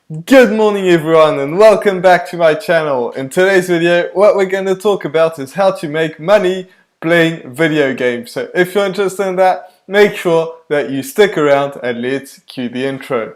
Good morning everyone and welcome back to my channel. In today's video what we're going to talk about is how to make money playing video games. So if you're interested in that, make sure that you stick around and let's cue the intro.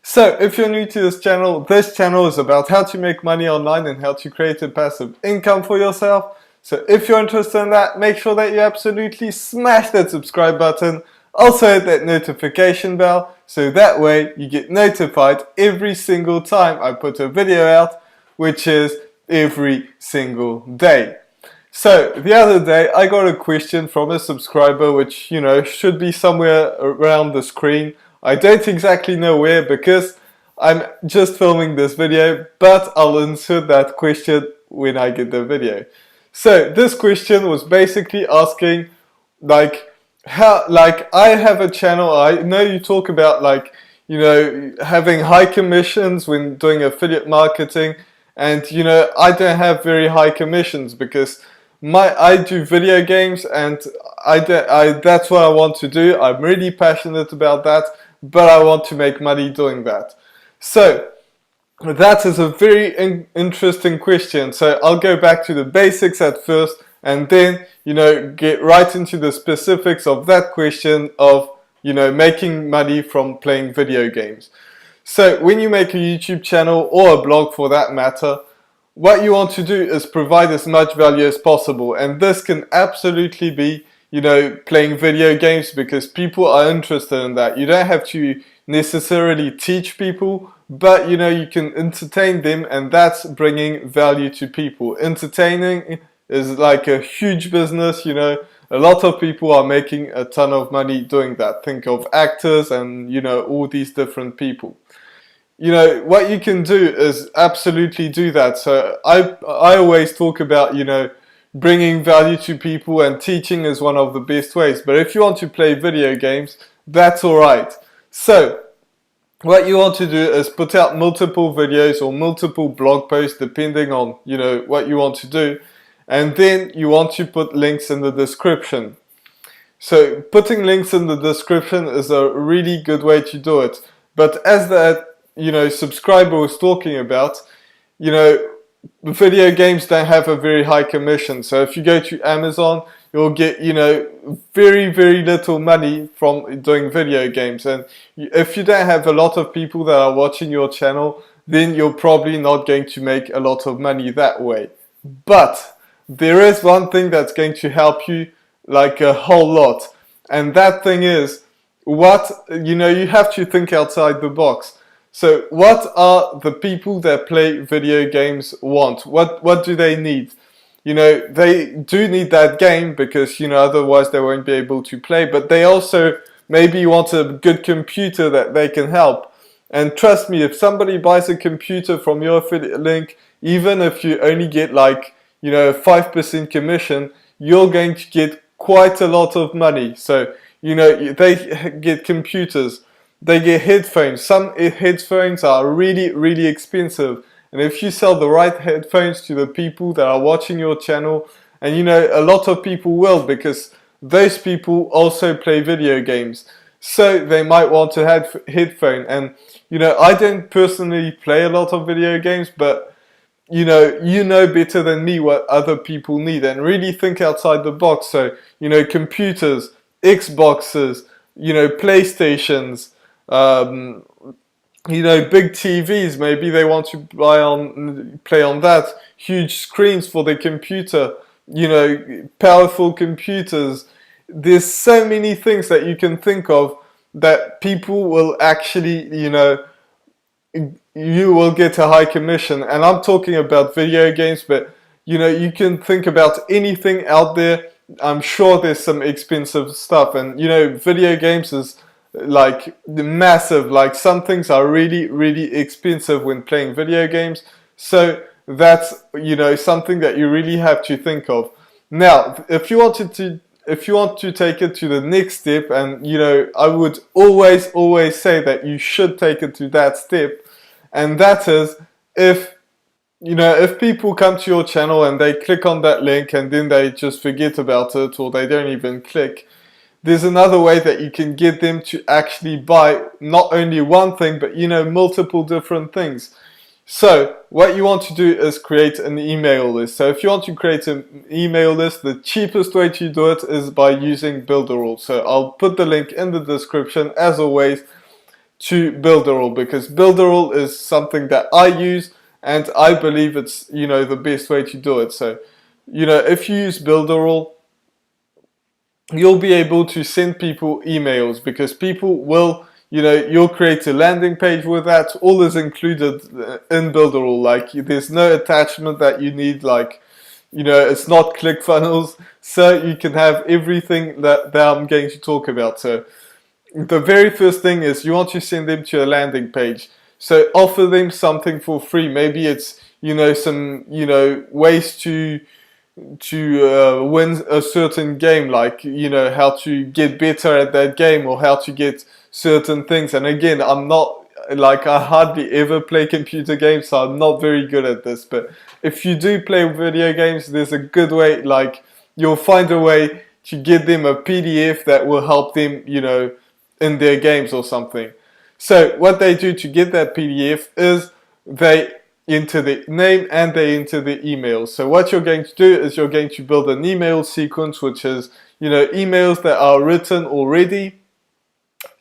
So if you're new to this channel is about how to make money online and how to create a passive income for yourself. So if you're interested in that, make sure that you absolutely smash that subscribe button. Also hit that notification bell so that way you get notified every single time I put a video out, which is every single day. So the other day I got a question from a subscriber which should be somewhere around the screen. I don't exactly know where because I'm just filming this video, but I'll insert that question when I get the video. So this question was basically asking I have a channel. I know you talk about having high commissions when doing affiliate marketing, and I don't have very high commissions because I do video games and that's what I want to do. I'm really passionate about that, but I want to make money doing that. So that is a very interesting question. So I'll go back to the basics at first and then get right into the specifics of that question of making money from playing video games. So when you make a YouTube channel or a blog for that matter, what you want to do is provide as much value as possible, and this can absolutely be playing video games because people are interested in that. You don't have to necessarily teach people, but you can entertain them, and that's bringing value to people. Entertaining is like a huge business. A lot of people are making a ton of money doing that. Think of actors and all these different people. What you can do is absolutely do that. So I always talk about bringing value to people, and teaching is one of the best ways. But if you want to play video games, that's alright. So what you want to do is put out multiple videos or multiple blog posts depending on what you want to do, and then you want to put links in the description. So putting links in the description is a really good way to do it. But as that subscriber was talking about, video games don't have a very high commission. So if you go to Amazon, you'll get very little money from doing video games. And if you don't have a lot of people that are watching your channel, then you're probably not going to make a lot of money that way. But there is one thing that's going to help you like a whole lot, and that thing is you have to think outside the box. So what are the people that play video games want? What do they need? They do need that game because otherwise they won't be able to play, but they also maybe want a good computer that they can help. And trust me, if somebody buys a computer from your affiliate link, even if you only get 5% commission, you're going to get quite a lot of money. So they get computers, they get headphones. Some headphones are really expensive, and if you sell the right headphones to the people that are watching your channel, and a lot of people will, because those people also play video games, so they might want to have headphone. And I don't personally play a lot of video games, but you know better than me what other people need, and really think outside the box. So computers, Xboxes, PlayStations, big TVs, maybe they want to play on that, huge screens for the computer, powerful computers. There's so many things that you can think of that people will actually you will get a high commission. And I'm talking about video games, but you can think about anything out there. I'm sure there's some expensive stuff, and video games is like massive. Like some things are really expensive when playing video games. So that's something that you really have to think of. Now, if you want to take it to the next step, and I would always say that you should take it to that step, and that is if people come to your channel and they click on that link and then they just forget about it, or they don't even click, there's another way that you can get them to actually buy not only one thing, but multiple different things. So what you want to do is create an email list. So if you want to create an email list, the cheapest way to do it is by using Builderall. So I'll put the link in the description as always to Builderall, because Builderall is something that I use and I believe it's the best way to do it. So if you use Builderall, you'll be able to send people emails, because people will you'll create a landing page with that. All is included in Builderall. Like, there's no attachment that you need, like it's not ClickFunnels, so you can have everything that I'm going to talk about. So the very first thing is you want to send them to a landing page. So offer them something for free. Maybe it's some ways to win a certain game, like how to get better at that game, or how to get certain things. And again, I'm not I hardly ever play computer games, so I'm not very good at this. But if you do play video games, there's a good way, like you'll find a way to get them a PDF that will help them in their games or something. So what they do to get that PDF is they enter the name and they enter the email. So what you're going to do is you're going to build an email sequence, which is emails that are written already,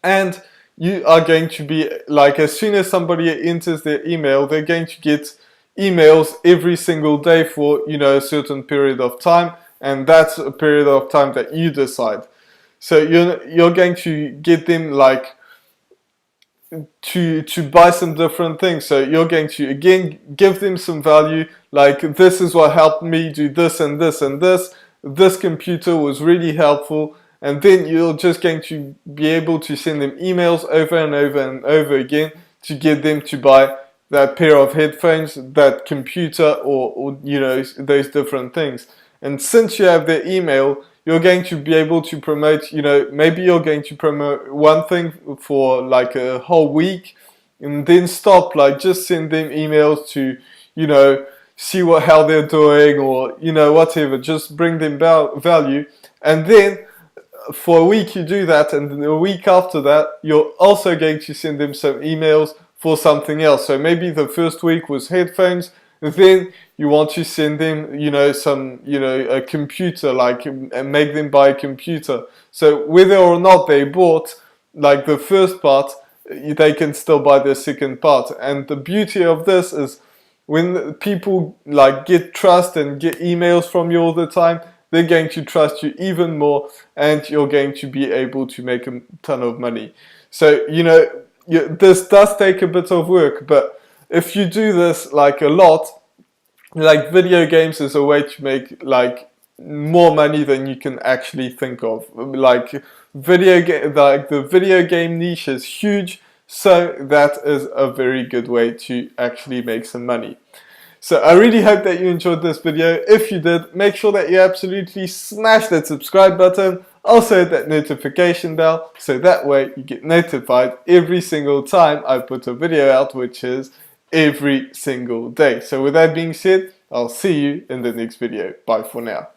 and you are going to be like, as soon as somebody enters their email, they're going to get emails every single day for a certain period of time, and that's a period of time that you decide. So you're going to get them like to buy some different things. So you're going to again give them some value, like, this is what helped me do this and this and this. This computer was really helpful. And then you're just going to be able to send them emails over and over and over again to get them to buy that pair of headphones, that computer, or those different things. And since you have their email, you're going to be able to promote, maybe you're going to promote one thing for like a whole week, and then stop, like just send them emails to, see how they're doing, or, whatever, just bring them value. And then for a week you do that, and then a week after that, you're also going to send them some emails for something else. So maybe the first week was headphones, then you want to send them, some, a computer, like, and make them buy a computer. So whether or not they bought, like, the first part, they can still buy the second part. And the beauty of this is when people, like, get trust and get emails from you all the time, they're going to trust you even more, and you're going to be able to make a ton of money. So, this does take a bit of work, but if you do this like a lot, like, video games is a way to make like more money than you can actually think of. Like, the video game niche is huge, so that is a very good way to actually make some money. So I really hope that you enjoyed this video. If you did, make sure that you absolutely smash that subscribe button, also that notification bell, so that way you get notified every single time I put a video out, which is every single day. So with that being said, I'll see you in the next video. Bye for now.